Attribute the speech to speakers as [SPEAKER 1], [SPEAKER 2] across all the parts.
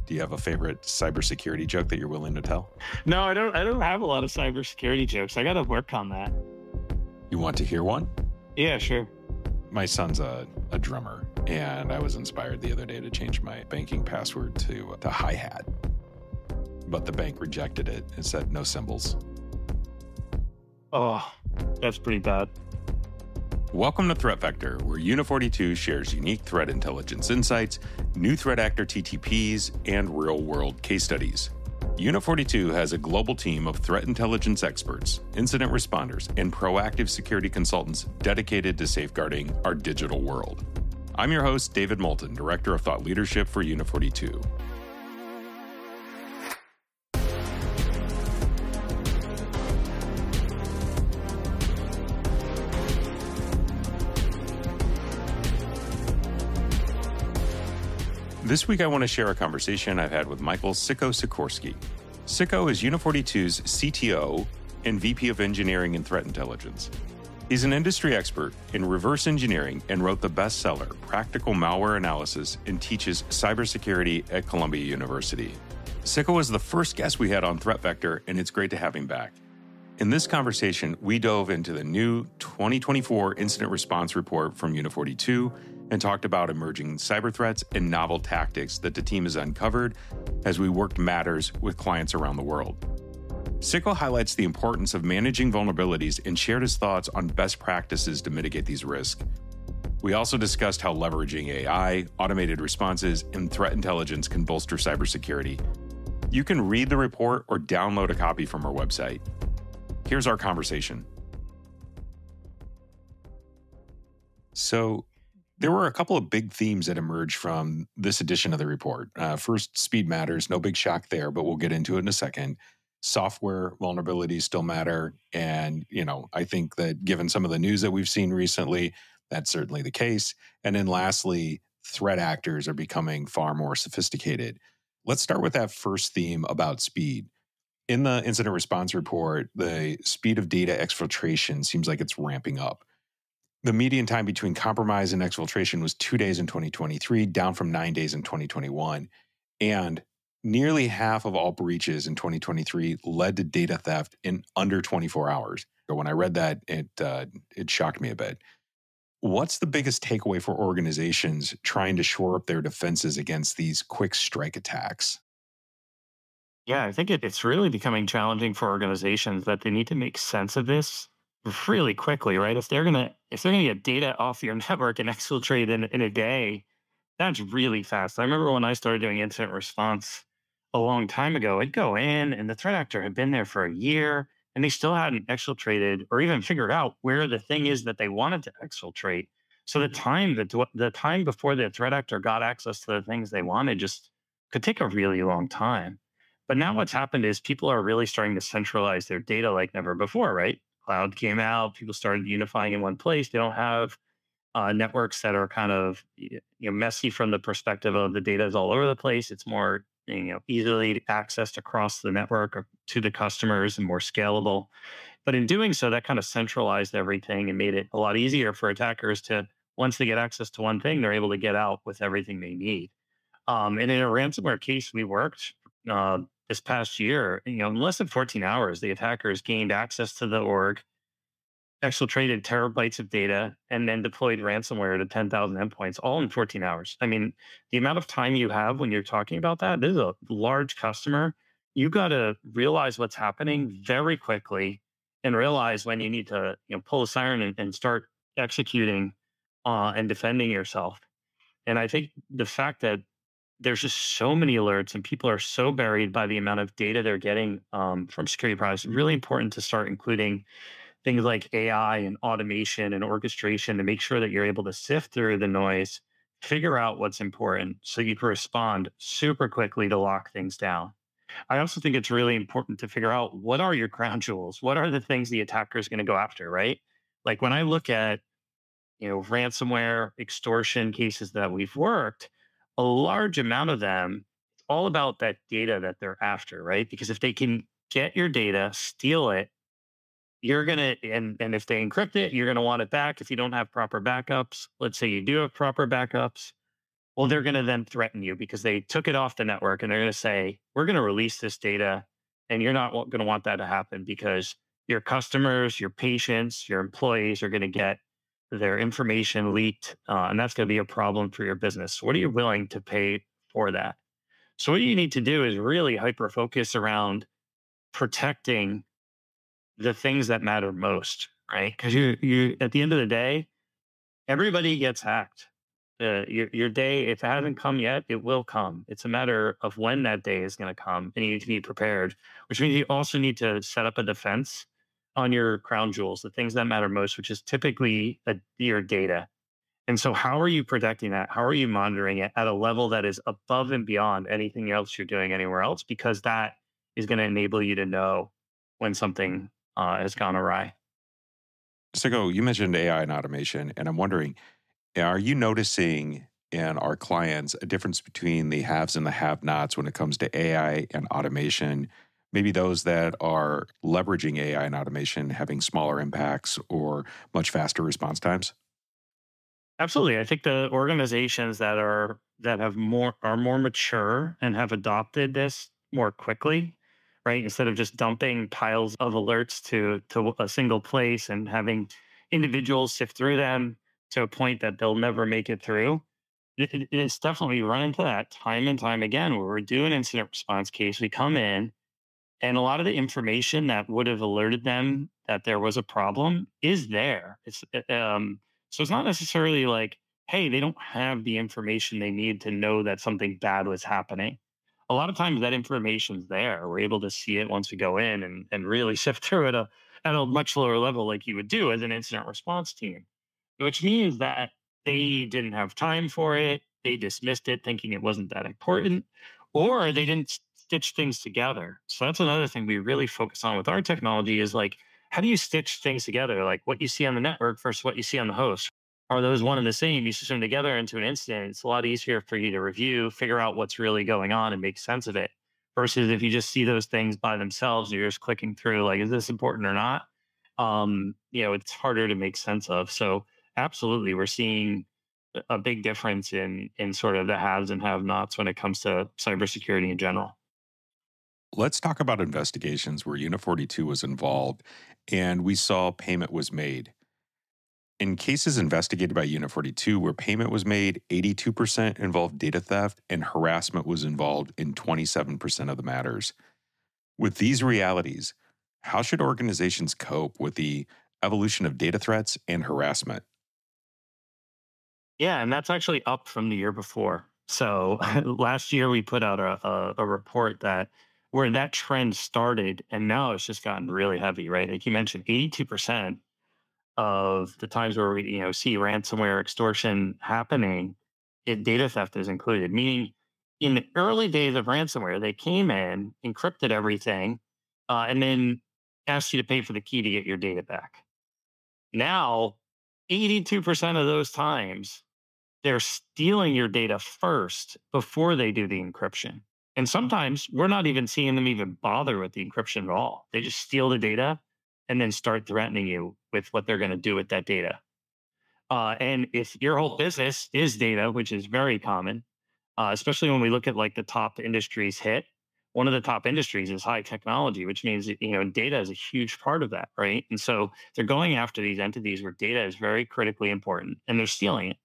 [SPEAKER 1] Do you have a favorite cybersecurity joke that you're willing to tell?
[SPEAKER 2] No, I don't have a lot of cybersecurity jokes. I got to work on that.
[SPEAKER 1] You want to hear one?
[SPEAKER 2] Yeah, sure.
[SPEAKER 1] My son's a drummer, and I was inspired the other day to change my banking password to hi-hat. But the bank rejected it and said no symbols.
[SPEAKER 2] Oh, that's pretty bad.
[SPEAKER 1] Welcome to Threat Vector, where Unit 42 shares unique threat intelligence insights, new threat actor TTPs, and real-world case studies. Unit 42 has a global team of threat intelligence experts, incident responders, and proactive security consultants dedicated to safeguarding our digital world. I'm your host, David Moulton, Director of Thought Leadership for Unit 42. This week, I want to share a conversation I've had with Michael Siko Sikorski. Siko is Unit 42's CTO and VP of Engineering and Threat Intelligence. He's an industry expert in reverse engineering and wrote the bestseller, Practical Malware Analysis, and teaches cybersecurity at Columbia University. Siko was the first guest we had on Threat Vector, and it's great to have him back. In this conversation, we dove into the new 2024 Incident Response Report from Unit 42 and talked about emerging cyber threats and novel tactics that the team has uncovered as we worked matters with clients around the world. Siko highlights the importance of managing vulnerabilities and shared his thoughts on best practices to mitigate these risks. We also discussed how leveraging AI, automated responses, and threat intelligence can bolster cybersecurity. You can read the report or download a copy from our website. Here's our conversation. So, there were a couple of big themes that emerged from this edition of the report. First, speed matters. No big shock there, but we'll get into it in a second. Software vulnerabilities still matter. And, I think that given some of the news that we've seen recently, that's certainly the case. And then lastly, threat actors are becoming far more sophisticated. Let's start with that first theme about speed. In the incident response report, the speed of data exfiltration seems like it's ramping up. The median time between compromise and exfiltration was 2 days in 2023, down from 9 days in 2021. And nearly half of all breaches in 2023 led to data theft in under 24 hours. But when I read that, it shocked me a bit. What's the biggest takeaway for organizations trying to shore up their defenses against these quick strike attacks?
[SPEAKER 2] Yeah, I think it's really becoming challenging for organizations that they need to make sense of this really quickly, right? If they're gonna get data off your network and exfiltrate in a day, that's really fast. I remember when I started doing incident response a long time ago, I'd go in and the threat actor had been there for a year and they still hadn't exfiltrated or even figured out where the thing is that they wanted to exfiltrate. So the time before the threat actor got access to the things they wanted just could take a really long time. But now what's happened is people are really starting to centralize their data like never before, right? Cloud came out, people started unifying in one place. They don't have networks that are kind of messy from the perspective of the data is all over the place. It's more easily accessed across the network or to the customers and more scalable. But in doing so, that kind of centralized everything and made it a lot easier for attackers to, once they get access to one thing, they're able to get out with everything they need. And in a ransomware case we worked this past year, in less than 14 hours, the attackers gained access to the org, exfiltrated terabytes of data, and then deployed ransomware to 10,000 endpoints, all in 14 hours. I mean, the amount of time you have when you're talking about that, this is a large customer. You got to realize what's happening very quickly and realize when you need to pull a siren and start executing and defending yourself. And I think the fact that there's just so many alerts and people are so buried by the amount of data they're getting from security products. It's really important to start including things like AI and automation and orchestration to make sure that you're able to sift through the noise, figure out what's important so you can respond super quickly to lock things down. I also think it's really important to figure out what are your crown jewels? What are the things the attacker is going to go after, right? Like when I look at ransomware, extortion cases that we've worked, a large amount of them, it's all about that data that they're after, right? Because if they can get your data, steal it, you're going to, and if they encrypt it, you're going to want it back if you don't have proper backups. Let's say you do have proper backups, Well, they're going to then threaten you because they took it off the network and they're going to say, we're going to release this data and you're not going to want that to happen because your customers, your patients, your employees are going to get their information leaked. And that's going to be a problem for your business. What are you willing to pay for that? So what you need to do is really hyper focus around protecting the things that matter most, right? Because you at the end of the day, everybody gets hacked. Your day, if it hasn't come yet, it will come. It's a matter of when that day is going to come, and you need to be prepared. Which means you also need to set up a defense on your crown jewels, the things that matter most, which is typically your data. And so, how are you protecting that? How are you monitoring it at a level that is above and beyond anything else you're doing anywhere else? Because that is going to enable you to know when something has gone awry.
[SPEAKER 1] Siko, you mentioned AI and automation, and I'm wondering, are you noticing in our clients a difference between the haves and the have-nots when it comes to AI and automation? Maybe those that are leveraging AI and automation having smaller impacts or much faster response times?
[SPEAKER 2] Absolutely. I think the organizations that have more are more mature and have adopted this more quickly, right? Instead of just dumping piles of alerts to a single place and having individuals sift through them to a point that they'll never make it through. It's definitely run into that time and time again where we're doing incident response case. We come in and a lot of the information that would have alerted them that there was a problem is there. So it's not necessarily like, hey, they don't have the information they need to know that something bad was happening. A lot of times that information's there. We're able to see it once we go in and really sift through it at a much lower level, like you would do as an incident response team, which means that they didn't have time for it. They dismissed it thinking it wasn't that important, or they didn't stitch things together. So that's another thing we really focus on with our technology is like, how do you stitch things together? Like what you see on the network versus what you see on the host. Are those one and the same? You stitch them together into an incident. It's a lot easier for you to review, figure out what's really going on and make sense of it. Versus if you just see those things by themselves, and you're just clicking through, like, is this important or not? It's harder to make sense of. So absolutely, we're seeing a big difference in sort of the haves and have-nots when it comes to cybersecurity in general.
[SPEAKER 1] Let's talk about investigations where Unit 42 was involved and we saw payment was made. In cases investigated by Unit 42 where payment was made, 82% involved data theft and harassment was involved in 27% of the matters. With these realities, how should organizations cope with the evolution of data threats and harassment?
[SPEAKER 2] Yeah, and that's actually up from the year before. So last year we put out a report that where that trend started, and now it's just gotten really heavy, right? Like you mentioned, 82% of the times where we see ransomware extortion happening, data theft is included. Meaning, in the early days of ransomware, they came in, encrypted everything, and then asked you to pay for the key to get your data back. Now, 82% of those times they're stealing your data first before they do the encryption. And sometimes we're not even seeing them even bother with the encryption at all. They just steal the data and then start threatening you with what they're going to do with that data. And if your whole business is data, which is very common, especially when we look at like the top industries hit, one of the top industries is high technology, which means data is a huge part of that, right? And so they're going after these entities where data is very critically important, and they're stealing it.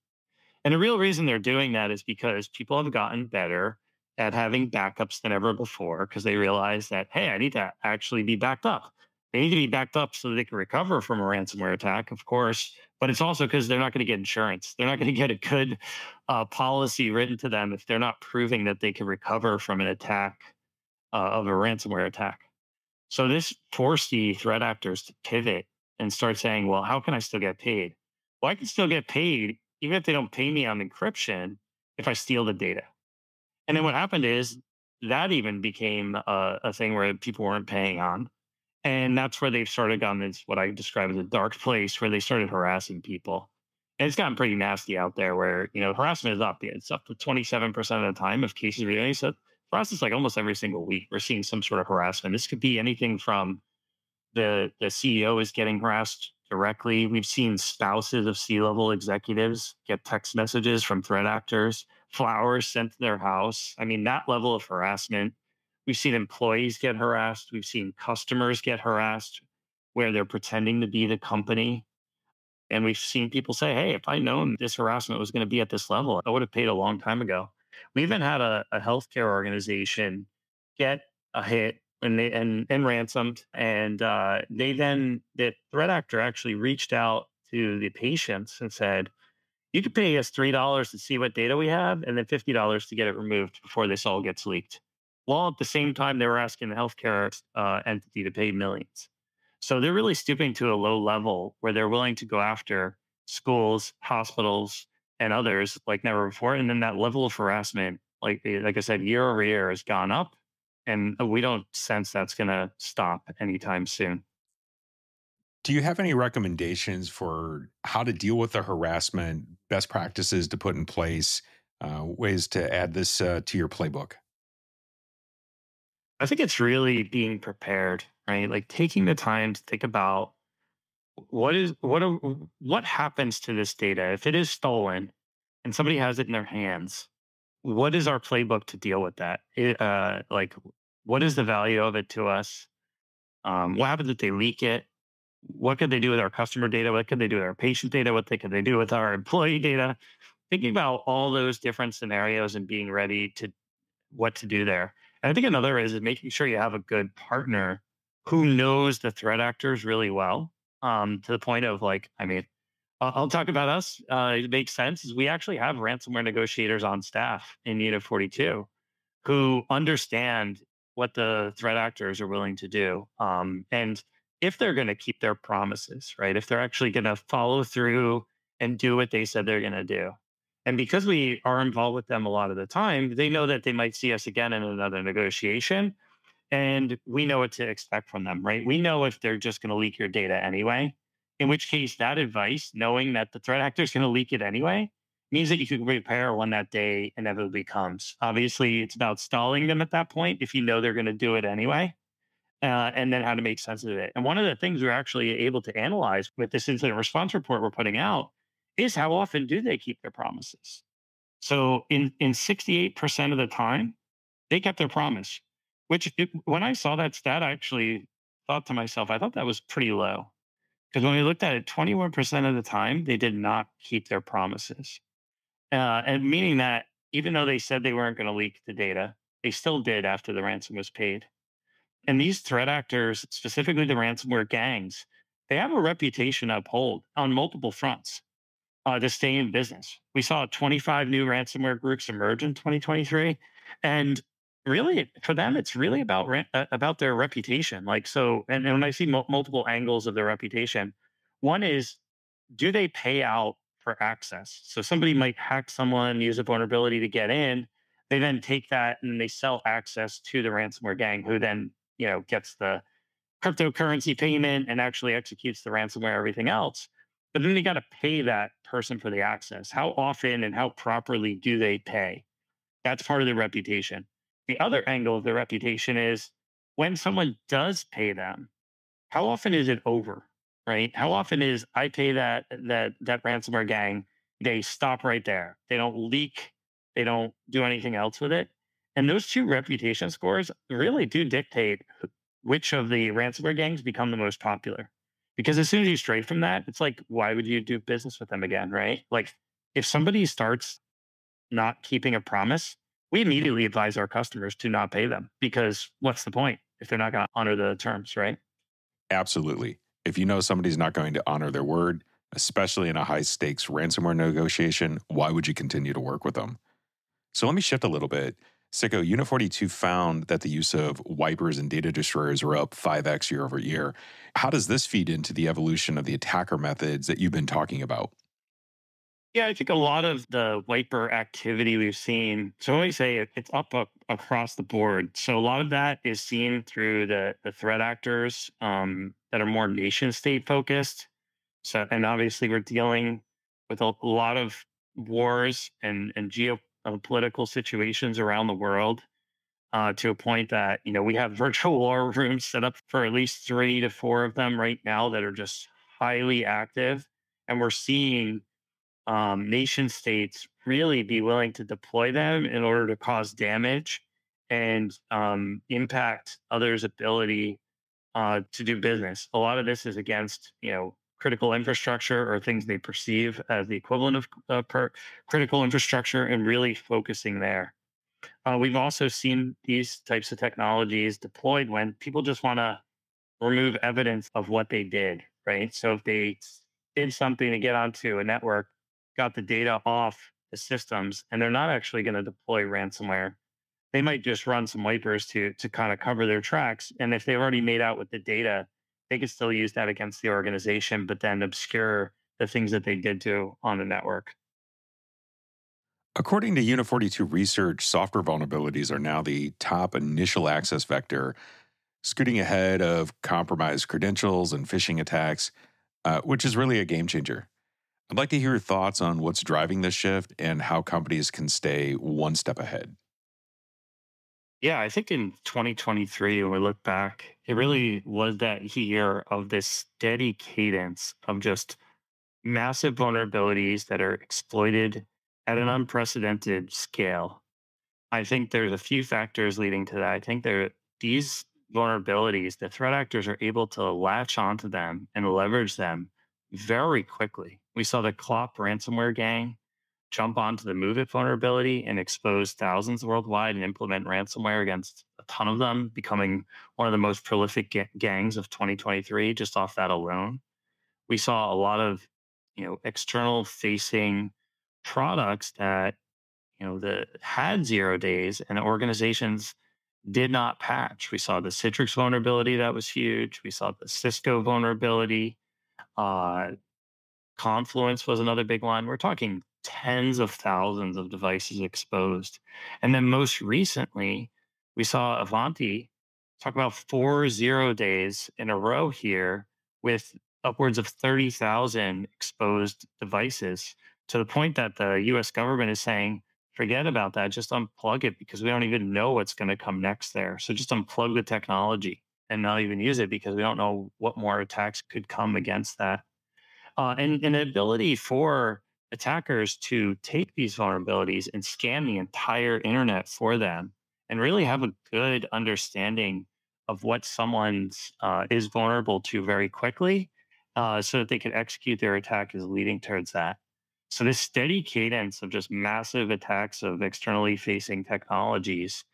[SPEAKER 2] And the real reason they're doing that is because people have gotten better at having backups than ever before because they realize that, hey, I need to actually be backed up. They need to be backed up so that they can recover from a ransomware attack, of course, but it's also because they're not going to get insurance. They're not going to get a good policy written to them if they're not proving that they can recover from an attack of a ransomware attack. So this forced the threat actors to pivot and start saying, well, how can I still get paid? Well, I can still get paid even if they don't pay me on encryption if I steal the data. And then what happened is that even became a thing where people weren't paying on. And that's where they've started gone into what I describe as a dark place where they started harassing people. And it's gotten pretty nasty out there where, harassment is up. It's up to 27% of the time of cases we're doing. So for us, it's like almost every single week we're seeing some sort of harassment. This could be anything from the CEO is getting harassed directly. We've seen spouses of C-level executives get text messages from threat actors, flowers sent to their house. I mean, that level of harassment. We've seen employees get harassed. We've seen customers get harassed where they're pretending to be the company. And we've seen people say, hey, if I'd known this harassment was going to be at this level, I would have paid a long time ago. We even had a healthcare organization get a hit and ransomed. And the threat actor actually reached out to the patients and said, you could pay us $3 to see what data we have and then $50 to get it removed before this all gets leaked. While at the same time, they were asking the healthcare entity to pay millions. So they're really stooping to a low level where they're willing to go after schools, hospitals, and others like never before. And then that level of harassment, like I said, year over year has gone up. And we don't sense that's going to stop anytime soon.
[SPEAKER 1] Do you have any recommendations for how to deal with the harassment, best practices to put in place, ways to add this to your playbook?
[SPEAKER 2] I think it's really being prepared, right? Like taking the time to think about what happens to this data if it is stolen and somebody has it in their hands. What is our playbook to deal with that? What is the value of it to us? What happens if they leak it? What could they do with our customer data? What could they do with our patient data? Could they do with our employee data? Thinking about all those different scenarios and being ready to what to do there. And I think another is making sure you have a good partner who knows the threat actors really well. To the point of like, I mean, I'll talk about us. It makes sense. Is we actually have ransomware negotiators on staff in Unit 42 who understand what the threat actors are willing to do. And if they're going to keep their promises, right? If they're actually going to follow through and do what they said they're going to do. And because we are involved with them a lot of the time, they know that they might see us again in another negotiation. And we know what to expect from them, right? We know if they're just going to leak your data anyway, in which case, that advice, knowing that the threat actor is going to leak it anyway, means that you can prepare when that day inevitably comes. Obviously, it's about stalling them at that point if you know they're going to do it anyway, and then how to make sense of it. And one of the things we're actually able to analyze with this incident response report we're putting out is how often do they keep their promises? So in 68% of the time, they kept their promise, when I saw that stat, I actually thought to myself, I thought that was pretty low. Because when we looked at it, 21% of the time, they did not keep their promises. And meaning that even though they said they weren't going to leak the data, they still did after the ransom was paid. And these threat actors, specifically the ransomware gangs, they have a reputation to uphold on multiple fronts to stay in business. We saw 25 new ransomware groups emerge in 2023, and really for them, it's really about their reputation. Like so, and when I see multiple angles of their reputation, one is, do they pay out for access? So somebody might hack someone, use a vulnerability to get in. They then take that and they sell access to the ransomware gang, who then gets the cryptocurrency payment and actually executes the ransomware, everything else. But then they got to pay that person for the access. How often and how properly do they pay? That's part of their reputation. The other angle of their reputation is when someone does pay them, how often is it over? Right? How often is I pay that ransomware gang? They stop right there. They don't leak. They don't do anything else with it. And those two reputation scores really do dictate which of the ransomware gangs become the most popular. Because as soon as you stray from that, it's like, why would you do business with them again? Right? Like if somebody starts not keeping a promise, we immediately advise our customers to not pay them, because what's the point if they're not going to honor the terms, right?
[SPEAKER 1] Absolutely. If you know somebody's not going to honor their word, especially in a high stakes ransomware negotiation, why would you continue to work with them? So let me shift a little bit. Siko, Unit 42 found that the use of wipers and data destroyers were up 5x year over year. How does this feed into the evolution of the attacker methods that you've been talking about?
[SPEAKER 2] Yeah, I think a lot of the wiper activity we've seen, so when we say it's up across the board. So a lot of that is seen through the threat actors that are more nation state focused. So, and obviously we're dealing with a lot of wars and geopolitical situations around the world, to a point that we have virtual war rooms set up for at least 3 to 4 of them right now that are just highly active, and we're seeing nation states really be willing to deploy them in order to cause damage and impact others' ability to do business. A lot of this is against, critical infrastructure or things they perceive as the equivalent of critical infrastructure, and really focusing there. We've also seen these types of technologies deployed when people just want to remove evidence of what they did, right? So if they did something to get onto a network, got the data off the systems, and they're not actually going to deploy ransomware, they might just run some wipers to kind of cover their tracks. And if they've already made out with the data, they can still use that against the organization, but then obscure the things that they did do on the network.
[SPEAKER 1] According to Unit 42 research, software vulnerabilities are now the top initial access vector, scooting ahead of compromised credentials and phishing attacks, which is really a game changer. I'd like to hear your thoughts on what's driving this shift and how companies can stay one step ahead.
[SPEAKER 2] Yeah, I think in 2023, when we look back, it really was that year of this steady cadence of just massive vulnerabilities that are exploited at an unprecedented scale. I think there's a few factors leading to that. I think these vulnerabilities, the threat actors are able to latch onto them and leverage them very quickly. We saw the Clop ransomware gang jump onto the Move It vulnerability and expose thousands worldwide and implement ransomware against a ton of them, becoming one of the most prolific gangs of 2023 just off that alone. We saw a lot of, external facing products that, that had 0 days and organizations did not patch. We saw the Citrix vulnerability that was huge. We saw the Cisco vulnerability. Uh, Confluence was another big one. We're talking tens of thousands of devices exposed. And then most recently, we saw Avanti talk about 40 days in a row here with upwards of 30,000 exposed devices, to the point that the US government is saying, forget about that, just unplug it because we don't even know what's going to come next there. So just unplug the technology and not even use it because we don't know what more attacks could come against that. And the ability for attackers to take these vulnerabilities and scan the entire internet for them and really have a good understanding of what someone's is vulnerable to very quickly, so that they can execute their attack, is leading towards that. So this steady cadence of just massive attacks of externally facing technologies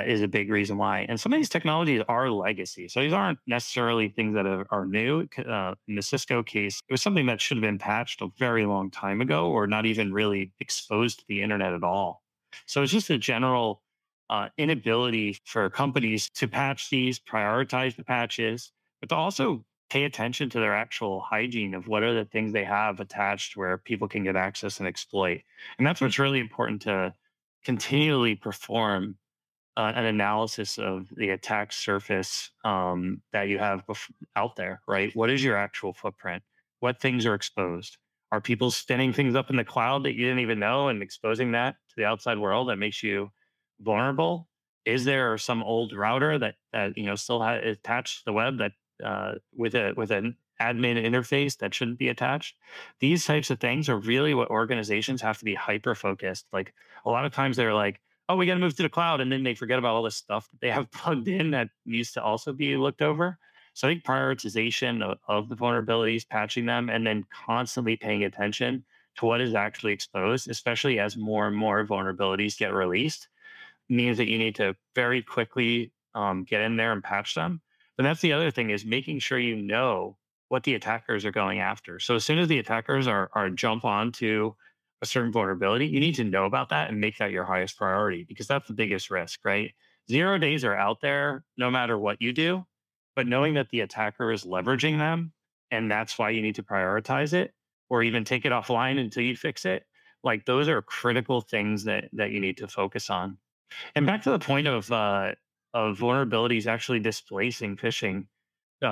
[SPEAKER 2] is a big reason why. And some of these technologies are legacy. So these aren't necessarily things that are new. In the Cisco case, it was something that should have been patched a very long time ago, or not even really exposed to the internet at all. So it's just a general inability for companies to patch these, prioritize the patches, but to also pay attention to their actual hygiene of what are the things they have attached where people can get access and exploit. And that's what's really important to continually perform an analysis of the attack surface that you have out there, right? What is your actual footprint? What things are exposed? Are people spinning things up in the cloud that you didn't even know and exposing that to the outside world that makes you vulnerable? Is there some old router that still attached to the web that with an admin interface that shouldn't be attached? These types of things are really what organizations have to be hyper focused. Like a lot of times they're like, oh, we got to move to the cloud. And then they forget about all this stuff that they have plugged in that needs to also be looked over. So I think prioritization of the vulnerabilities, patching them, and then constantly paying attention to what is actually exposed, especially as more and more vulnerabilities get released, means that you need to very quickly get in there and patch them. But that's the other thing, is making sure you know what the attackers are going after. So as soon as the attackers are jump onto a certain vulnerability, you need to know about that and make that your highest priority, because that's the biggest risk, right? 0 days are out there no matter what you do, but knowing that the attacker is leveraging them, and that's why you need to prioritize it or even take it offline until you fix it. Like those are critical things that you need to focus on. And back to the point of vulnerabilities actually displacing phishing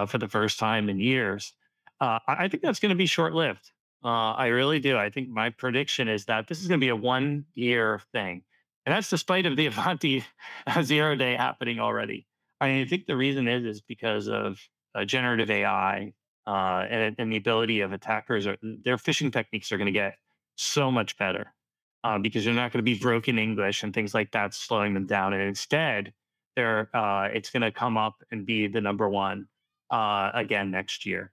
[SPEAKER 2] for the first time in years, I think that's going to be short lived. I really do. I think my prediction is that this is going to be a 1 year thing, and that's despite of the Avanti 0 day happening already. I think the reason is because of generative AI and the ability of attackers, their phishing techniques are going to get so much better because they're not going to be broken English and things like that slowing them down. And instead, it's going to come up and be the number one again next year.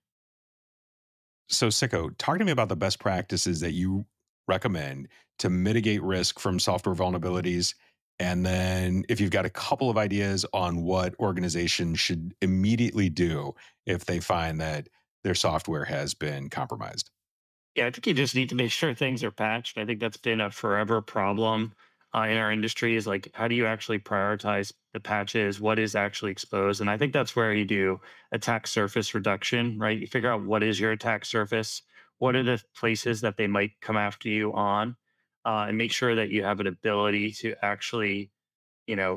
[SPEAKER 1] So, Sicko, talk to me about the best practices that you recommend to mitigate risk from software vulnerabilities. And then, if you've got a couple of ideas on what organizations should immediately do if they find that their software has been compromised.
[SPEAKER 2] Yeah, I think you just need to make sure things are patched. I think that's been a forever problem in our industry is like, how do you actually prioritize the patches? What is actually exposed? And I think that's where you do attack surface reduction, right? You figure out what is your attack surface, what are the places that they might come after you on, and make sure that you have an ability to actually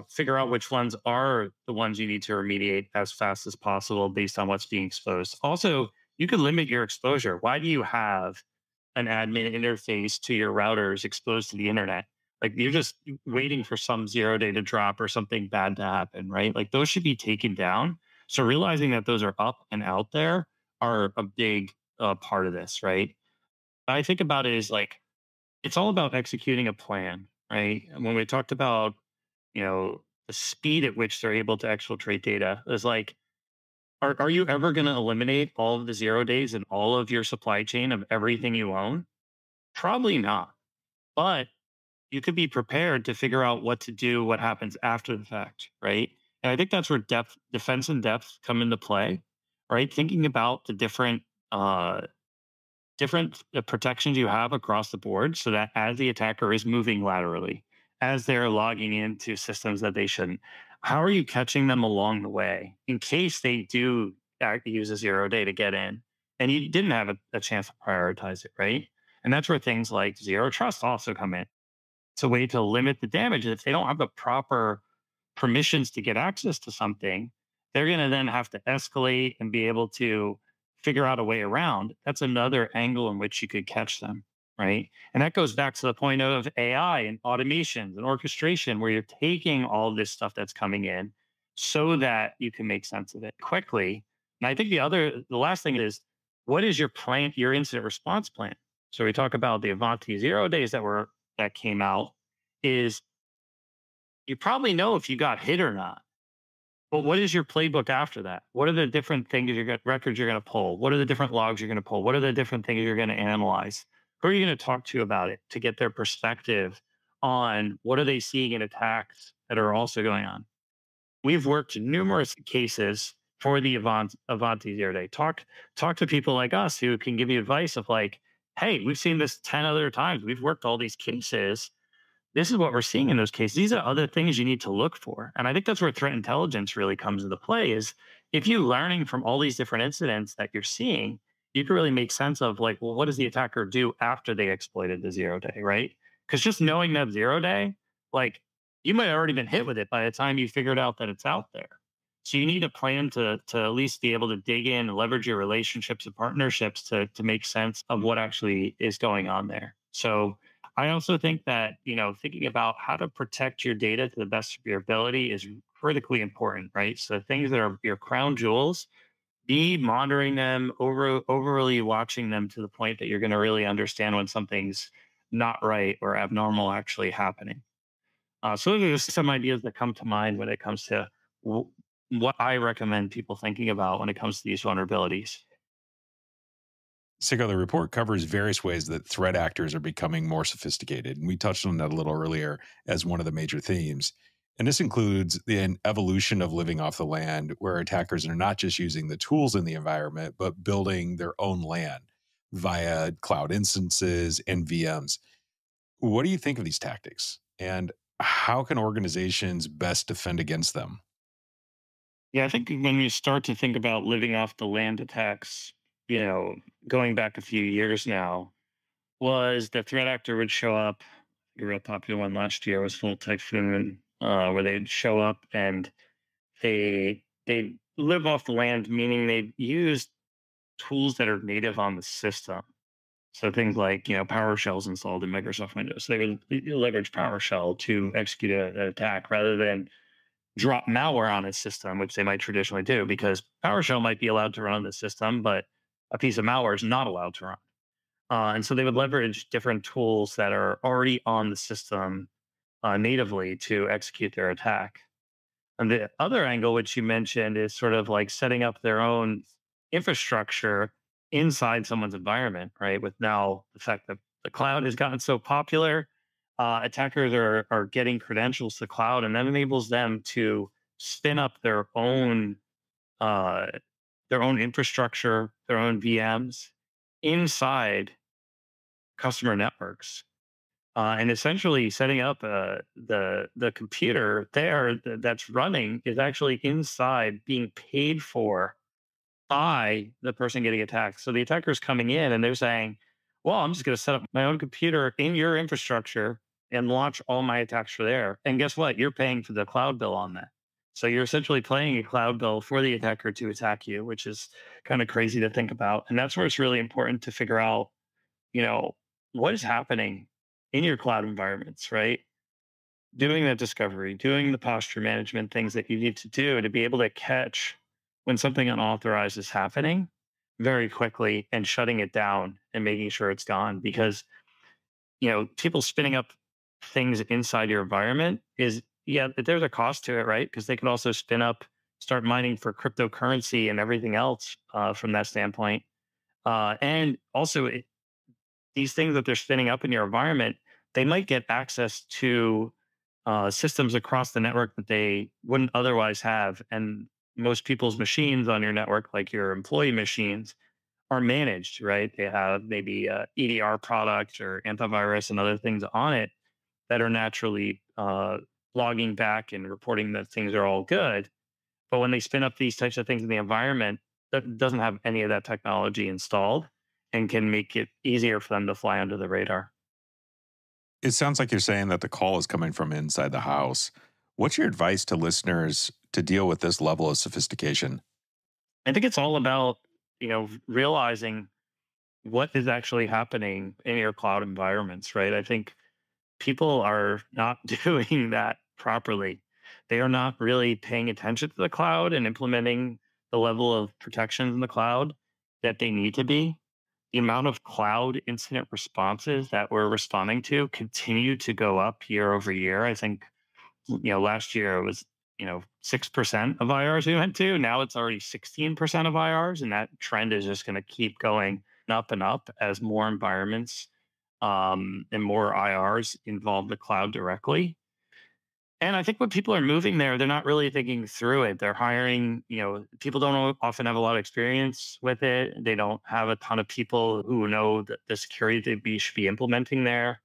[SPEAKER 2] figure out which ones are the ones you need to remediate as fast as possible based on what's being exposed. Also, you can limit your exposure. Why do you have an admin interface to your routers exposed to the internet? Like you're just waiting for some 0 day to drop or something bad to happen, right? Like those should be taken down. So realizing that those are up and out there are a big part of this, right? I think about it as like it's all about executing a plan, right? And when we talked about the speed at which they're able to exfiltrate data is like, are you ever going to eliminate all of the 0 days and all of your supply chain of everything you own? Probably not. But you could be prepared to figure out what to do, what happens after the fact, right? And I think that's where defense and depth come into play, right? Thinking about the uh, different protections you have across the board so that as the attacker is moving laterally, as they're logging into systems that they shouldn't, how are you catching them along the way in case they do use a 0 day to get in and you didn't have a chance to prioritize it, right? And that's where things like zero trust also come in. It's a way to limit the damage. If they don't have the proper permissions to get access to something, they're going to then have to escalate and be able to figure out a way around. That's another angle in which you could catch them, right? And that goes back to the point of AI and automations and orchestration, where you're taking all this stuff that's coming in so that you can make sense of it quickly. And I think the last thing is, what is your plan, your incident response plan? So we talk about the Avanti 0 days that came out. Is you probably know if you got hit or not. But what is your playbook after that? What are the different things records you're going to pull? What are the different logs you're going to pull? What are the different things you're going to analyze? Who are you going to talk to about it to get their perspective on what are they seeing in attacks that are also going on? We've worked numerous cases for the Avanti 0 day. Talk to people like us who can give you advice of like, hey, we've seen this 10 other times. We've worked all these cases. This is what we're seeing in those cases. These are other things you need to look for. And I think that's where threat intelligence really comes into play is if you're learning from all these different incidents that you're seeing, you can really make sense of like, well, what does the attacker do after they exploited the 0 day, right? Because just knowing that 0 day, like you might have already been hit with it by the time you figured out that it's out there. So you need a plan to at least be able to dig in and leverage your relationships and partnerships to make sense of what actually is going on there. So I also think that, thinking about how to protect your data to the best of your ability is critically important, right? So things that are your crown jewels, be monitoring them, overly watching them to the point that you're going to really understand when something's not right or abnormal actually happening. So those are just some ideas that come to mind when it comes to w- what I recommend people thinking about when it comes to these vulnerabilities.
[SPEAKER 1] Sicko, the report covers various ways that threat actors are becoming more sophisticated. And we touched on that a little earlier as one of the major themes. And this includes the evolution of living off the land, where attackers are not just using the tools in the environment, but building their own land via cloud instances and VMs. What do you think of these tactics? And how can organizations best defend against them?
[SPEAKER 2] Yeah, I think when you start to think about living off the land attacks, you know, going back a few years now, was the threat actor would show up. A real popular one last year was Full Typhoon, where they'd show up and they live off the land, meaning they use tools that are native on the system. So things like PowerShells installed in Microsoft Windows. They would leverage PowerShell to execute an attack rather than drop malware on its system, which they might traditionally do, because PowerShell might be allowed to run on the system, but a piece of malware is not allowed to run. And so they would leverage different tools that are already on the system natively to execute their attack. And the other angle, which you mentioned, is sort of like setting up their own infrastructure inside someone's environment, right? With now the fact that the cloud has gotten so popular, attackers are getting credentials to the cloud, and that enables them to spin up uh, their own infrastructure, their own VMs inside customer networks, and essentially setting up the computer there that's running is actually inside being paid for by the person getting attacked. So the attacker's coming in and they're saying, well, I'm just going to set up my own computer in your infrastructure and launch all my attacks for there. And guess what? You're paying for the cloud bill on that. So you're essentially paying a cloud bill for the attacker to attack you, which is kind of crazy to think about. And that's where it's really important to figure out, you know, what is happening in your cloud environments, right? Doing that discovery, doing the posture management things that you need to do to be able to catch when something unauthorized is happening very quickly and shutting it down and making sure it's gone. Because, people spinning up things inside your environment is, yeah, there's a cost to it, right? Because they could also start mining for cryptocurrency and everything else from that standpoint. And also, these things that they're spinning up in your environment, they might get access to systems across the network that they wouldn't otherwise have. And most people's machines on your network, like your employee machines, are managed, right? They have maybe a EDR product or antivirus and other things on it that are naturally logging back and reporting that things are all good. But when they spin up these types of things in the environment, that doesn't have any of that technology installed and can make it easier for them to fly under the radar.
[SPEAKER 1] It sounds like you're saying that the call is coming from inside the house. What's your advice to listeners to deal with this level of sophistication?
[SPEAKER 2] I think it's all about, realizing what is actually happening in your cloud environments, right? I think people are not doing that properly. They are not really paying attention to the cloud and implementing the level of protections in the cloud that they need to be. The amount of cloud incident responses that we're responding to continue to go up year over year. I think, last year it was, 6% of IRs we went to. Now it's already 16% of IRs. And that trend is just going to keep going up and up as more environments and more IRs involve the cloud directly. And I think when people are moving there, they're not really thinking through it. They're hiring, people don't often have a lot of experience with it. They don't have a ton of people who know the security they should be implementing there.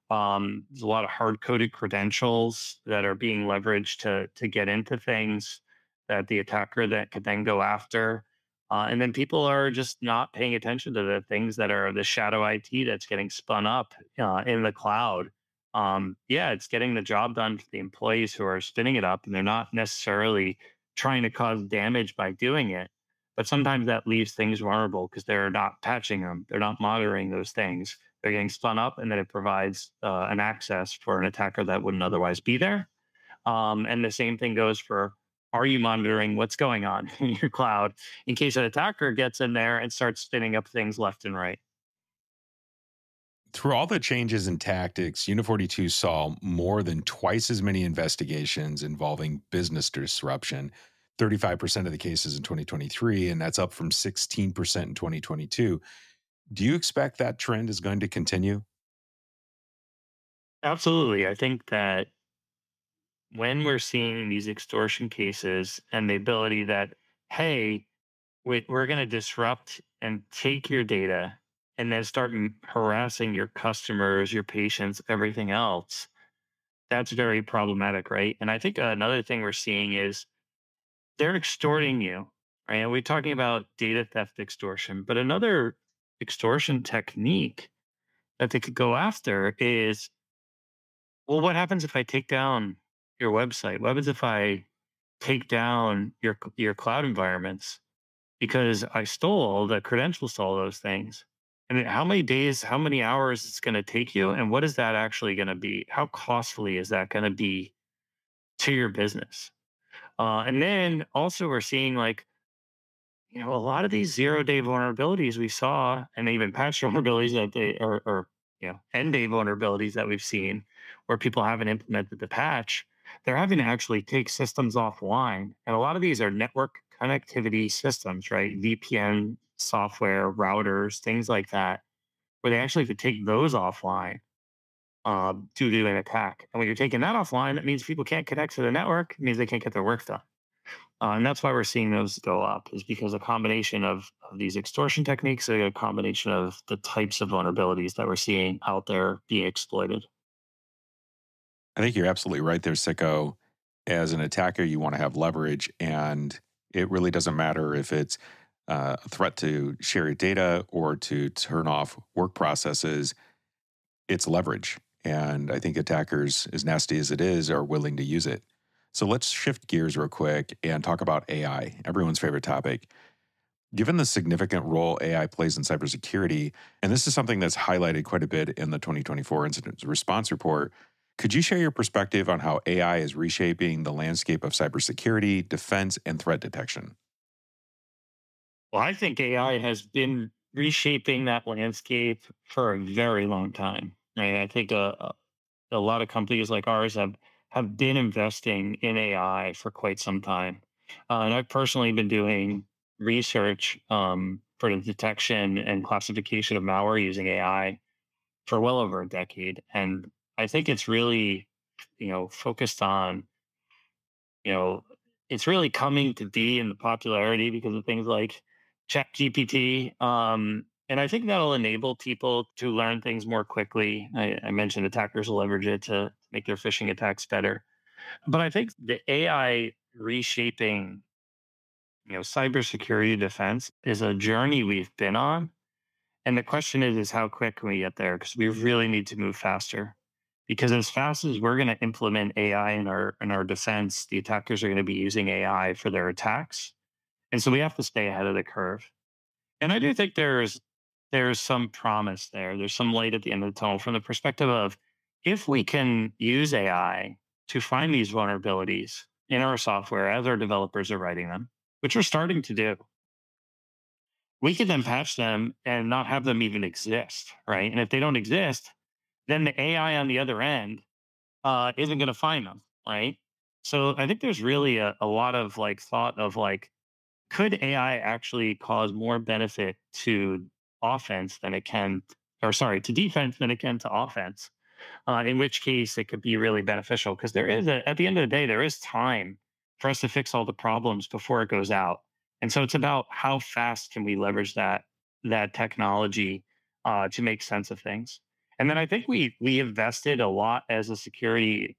[SPEAKER 2] There's a lot of hard coded credentials that are being leveraged to get into things that the attacker that could then go after. And then people are just not paying attention to the things that are the shadow IT that's getting spun up in the cloud. Yeah, it's getting the job done for the employees who are spinning it up, and they're not necessarily trying to cause damage by doing it. But sometimes that leaves things vulnerable because they're not patching them, they're not monitoring those things. They're getting spun up, and then it provides an access for an attacker that wouldn't otherwise be there. And the same thing goes for, are you monitoring what's going on in your cloud in case an attacker gets in there and starts spinning up things left and right?
[SPEAKER 1] Through all the changes in tactics, Unit 42 saw more than twice as many investigations involving business disruption, 35% of the cases in 2023, and that's up from 16% in 2022. Do you expect that trend is going to continue?
[SPEAKER 2] Absolutely. I think that when we're seeing these extortion cases and the ability that, hey, we're going to disrupt and take your data and then start harassing your customers, your patients, everything else, that's very problematic, right? And I think another thing we're seeing is they're extorting you, right? And we're talking about data theft extortion, but another extortion technique that they could go after is, well, what happens if I take down your website? What happens if I take down your cloud environments because I stole the credentials to all those things? And how many days, how many hours it's going to take you, and what is that actually going to be? How costly is that going to be to your business? And then also we're seeing like, a lot of these 0-day vulnerabilities we saw, and even patch vulnerabilities that or end-day vulnerabilities that we've seen, where people haven't implemented the patch, they're having to actually take systems offline. And a lot of these are network connectivity systems, right? VPN software, routers, things like that, where they actually could take those offline due to an attack. And when you're taking that offline, that means people can't connect to the network. It means they can't get their work done. And that's why we're seeing those go up, is because a combination of these extortion techniques, a combination of the types of vulnerabilities that we're seeing out there being exploited.
[SPEAKER 1] I think you're absolutely right there, Sicko. As an attacker, you want to have leverage, and it really doesn't matter if it's a threat to share your data or to turn off work processes. It's leverage. And I think attackers, as nasty as it is, are willing to use it. So let's shift gears real quick and talk about AI, everyone's favorite topic. Given the significant role AI plays in cybersecurity, and this is something that's highlighted quite a bit in the 2024 Incident Response Report, could you share your perspective on how AI is reshaping the landscape of cybersecurity, defense, and threat detection?
[SPEAKER 2] Well, I think AI has been reshaping that landscape for a very long time. Right? I think a lot of companies like ours have been investing in AI for quite some time, and I've personally been doing research for the detection and classification of malware using AI for well over a decade, and I think it's really focused on you know, it's really coming to be in the popularity because of things like ChatGPT. And I think that'll enable people to learn things more quickly. I mentioned attackers will leverage it to make their phishing attacks better. But I think the AI reshaping, cybersecurity defense is a journey we've been on. And the question is how quick can we get there? Because we really need to move faster. Because as fast as we're going to implement AI in our defense, the attackers are going to be using AI for their attacks. And so we have to stay ahead of the curve. And I do think there's some promise there. There's some light at the end of the tunnel from the perspective of if we can use AI to find these vulnerabilities in our software as our developers are writing them, which we're starting to do, we can then patch them and not have them even exist, right? And if they don't exist, then the AI on the other end isn't going to find them, right? So I think there's really a lot of like thought of like, could AI actually cause more benefit to offense than it can, or sorry, to defense than it can to offense? In which case it could be really beneficial because at the end of the day, there is time for us to fix all the problems before it goes out. And so it's about how fast can we leverage that technology to make sense of things. And then I think we invested a lot as a security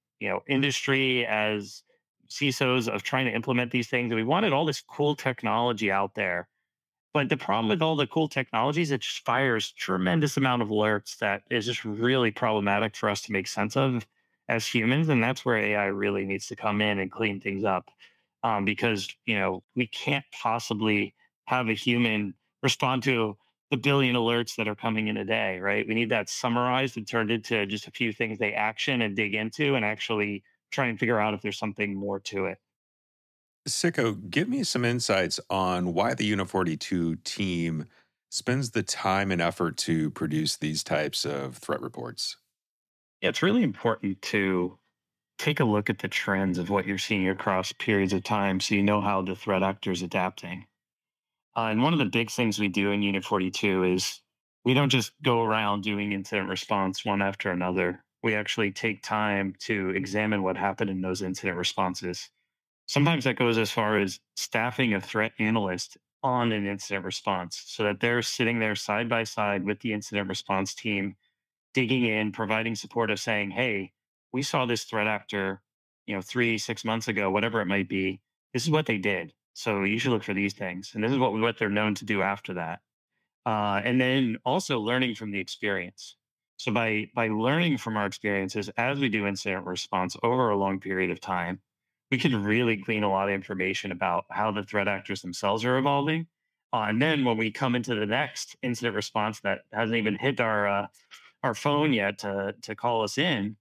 [SPEAKER 2] industry, as CISOs of trying to implement these things. And we wanted all this cool technology out there, but the problem with all the cool technologies, it just fires tremendous amount of alerts that is just really problematic for us to make sense of as humans. And that's where AI really needs to come in and clean things up. Because, we can't possibly have a human respond to the billion alerts that are coming in a day, right? We need that summarized and turned into just a few things they action and dig into and actually try and figure out if there's something more to it.
[SPEAKER 1] Sicko, give me some insights on why the Unit 42 team spends the time and effort to produce these types of threat reports.
[SPEAKER 2] Yeah, it's really important to take a look at the trends of what you're seeing across periods of time so you know how the threat actor is adapting. And one of the big things we do in Unit 42 is we don't just go around doing incident response one after another. We actually take time to examine what happened in those incident responses. Sometimes that goes as far as staffing a threat analyst on an incident response so that they're sitting there side by side with the incident response team, digging in, providing support of saying, hey, we saw this threat actor, 3, 6 months ago, whatever it might be. This is what they did. So you should look for these things. And this is what they're known to do after that. And then also learning from the experience. So by learning from our experiences as we do incident response over a long period of time, we can really glean a lot of information about how the threat actors themselves are evolving. And then when we come into the next incident response that hasn't even hit our phone yet to call us in,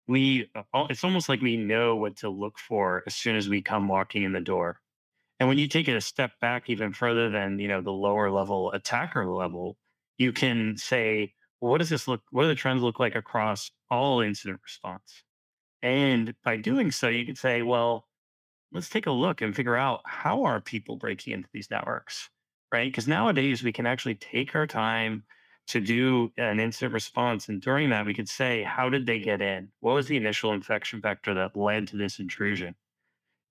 [SPEAKER 2] it's almost like we know what to look for as soon as we come walking in the door. And when you take it a step back even further than, the lower level attacker level, you can say, well, what do the trends look like across all incident response? And by doing so, you can say, well, let's take a look and figure out how are people breaking into these networks, right? Because nowadays we can actually take our time to do an incident response. And during that, we could say, how did they get in? What was the initial infection vector that led to this intrusion?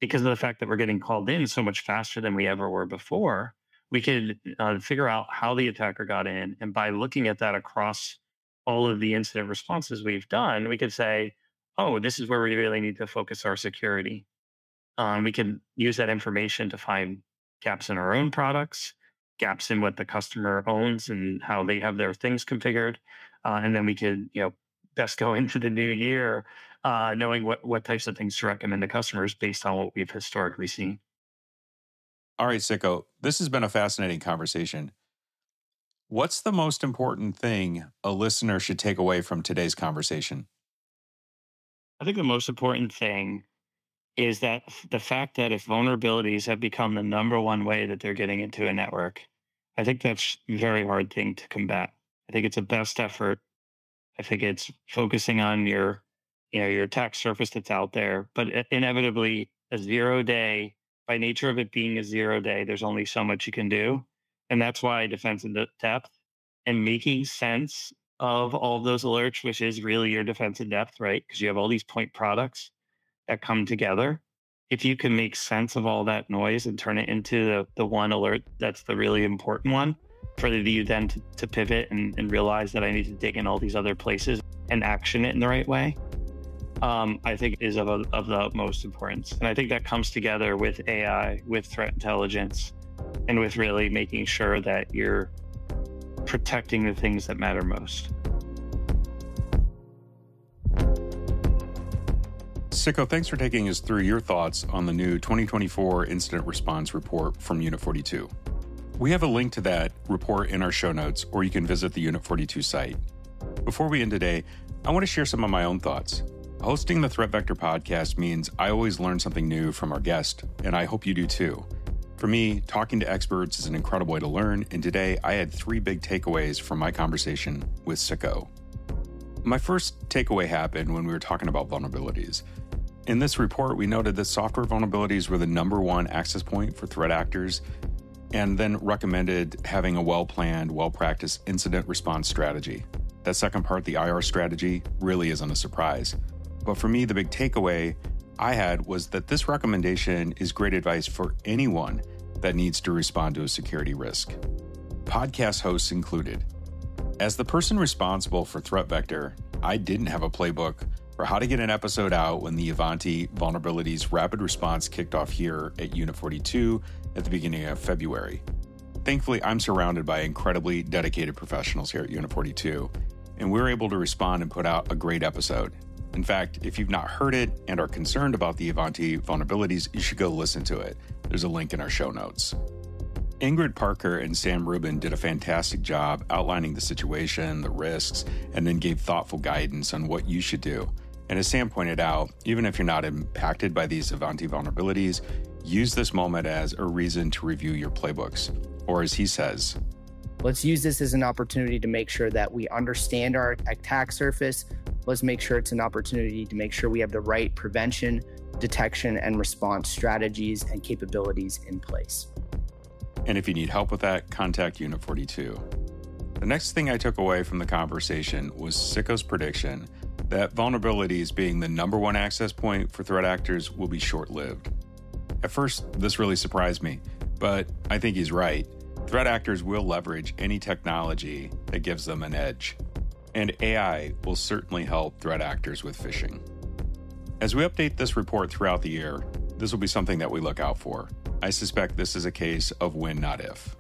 [SPEAKER 2] Because of the fact that we're getting called in so much faster than we ever were before, we could figure out how the attacker got in. And by looking at that across all of the incident responses we've done, we could say, oh, this is where we really need to focus our security. We can use that information to find gaps in our own products, gaps in what the customer owns and how they have their things configured. And then we could, best go into the new year knowing what types of things to recommend to customers based on what we've historically seen.
[SPEAKER 1] All right, Siko, this has been a fascinating conversation. What's the most important thing a listener should take away from today's conversation?
[SPEAKER 2] I think the most important thing is that the fact that if vulnerabilities have become the number one way that they're getting into a network, I think that's a very hard thing to combat. I think it's a best effort. I think it's focusing on your attack surface that's out there, but inevitably a 0 day, by nature of it being a 0 day, there's only so much you can do. And that's why defense in depth and making sense of all of those alerts, which is really your defense in depth, right? Because you have all these point products that come together. If you can make sense of all that noise and turn it into the one alert that's the really important one, for you then to pivot and realize that I need to dig in all these other places and action it in the right way, I think is of the utmost importance. And I think that comes together with AI, with threat intelligence, and with really making sure that you're protecting the things that matter most.
[SPEAKER 1] Siko, thanks for taking us through your thoughts on the new 2024 Incident Response Report from Unit 42. We have a link to that report in our show notes, or you can visit the Unit 42 site. Before we end today, I want to share some of my own thoughts. Hosting the Threat Vector podcast means I always learn something new from our guest, and I hope you do too. For me, talking to experts is an incredible way to learn, and today I had 3 big takeaways from my conversation with Siko. My first takeaway happened when we were talking about vulnerabilities. In this report, we noted that software vulnerabilities were the number one access point for threat actors, and then recommended having a well-planned, well-practiced incident response strategy. That second part, the IR strategy, really isn't a surprise. But for me, the big takeaway I had was that this recommendation is great advice for anyone that needs to respond to a security risk, podcast hosts included. As the person responsible for Threat Vector, I didn't have a playbook for how to get an episode out when the Ivanti Vulnerabilities Rapid Response kicked off here at Unit 42 at the beginning of February. Thankfully, I'm surrounded by incredibly dedicated professionals here at Unit 42, and we're able to respond and put out a great episode. In fact, if you've not heard it and are concerned about the Ivanti vulnerabilities, you should go listen to it. There's a link in our show notes. Ingrid Parker and Sam Rubin did a fantastic job outlining the situation, the risks, and then gave thoughtful guidance on what you should do. And as Sam pointed out, even if you're not impacted by these Ivanti vulnerabilities, use this moment as a reason to review your playbooks. Or as he says,
[SPEAKER 3] let's use this as an opportunity to make sure that we understand our attack surface. Let's make sure it's an opportunity to make sure we have the right prevention, detection, and response strategies and capabilities in place.
[SPEAKER 1] And if you need help with that, contact Unit 42. The next thing I took away from the conversation was Siko's prediction that vulnerabilities being the number one access point for threat actors will be short-lived. At first, this really surprised me, but I think he's right. Threat actors will leverage any technology that gives them an edge. And AI will certainly help threat actors with phishing. As we update this report throughout the year, this will be something that we look out for. I suspect this is a case of when, not if.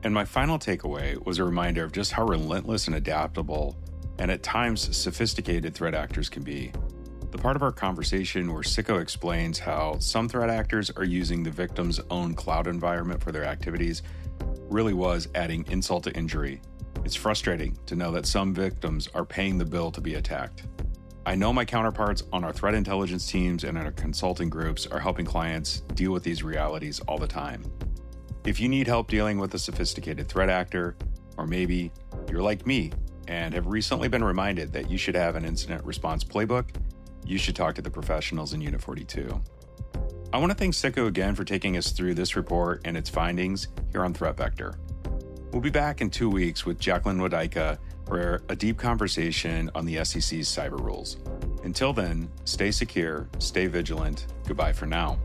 [SPEAKER 1] And my final takeaway was a reminder of just how relentless and adaptable and at times sophisticated threat actors can be. The part of our conversation where Siko explains how some threat actors are using the victim's own cloud environment for their activities really was adding insult to injury. It's frustrating to know that some victims are paying the bill to be attacked. I know my counterparts on our threat intelligence teams and in our consulting groups are helping clients deal with these realities all the time. If you need help dealing with a sophisticated threat actor, or maybe you're like me and have recently been reminded that you should have an incident response playbook, you should talk to the professionals in Unit 42. I want to thank Siko again for taking us through this report and its findings here on Threat Vector. We'll be back in 2 weeks with Jacqueline Wadajka for a deep conversation on the SEC's cyber rules. Until then, stay secure, stay vigilant. Goodbye for now.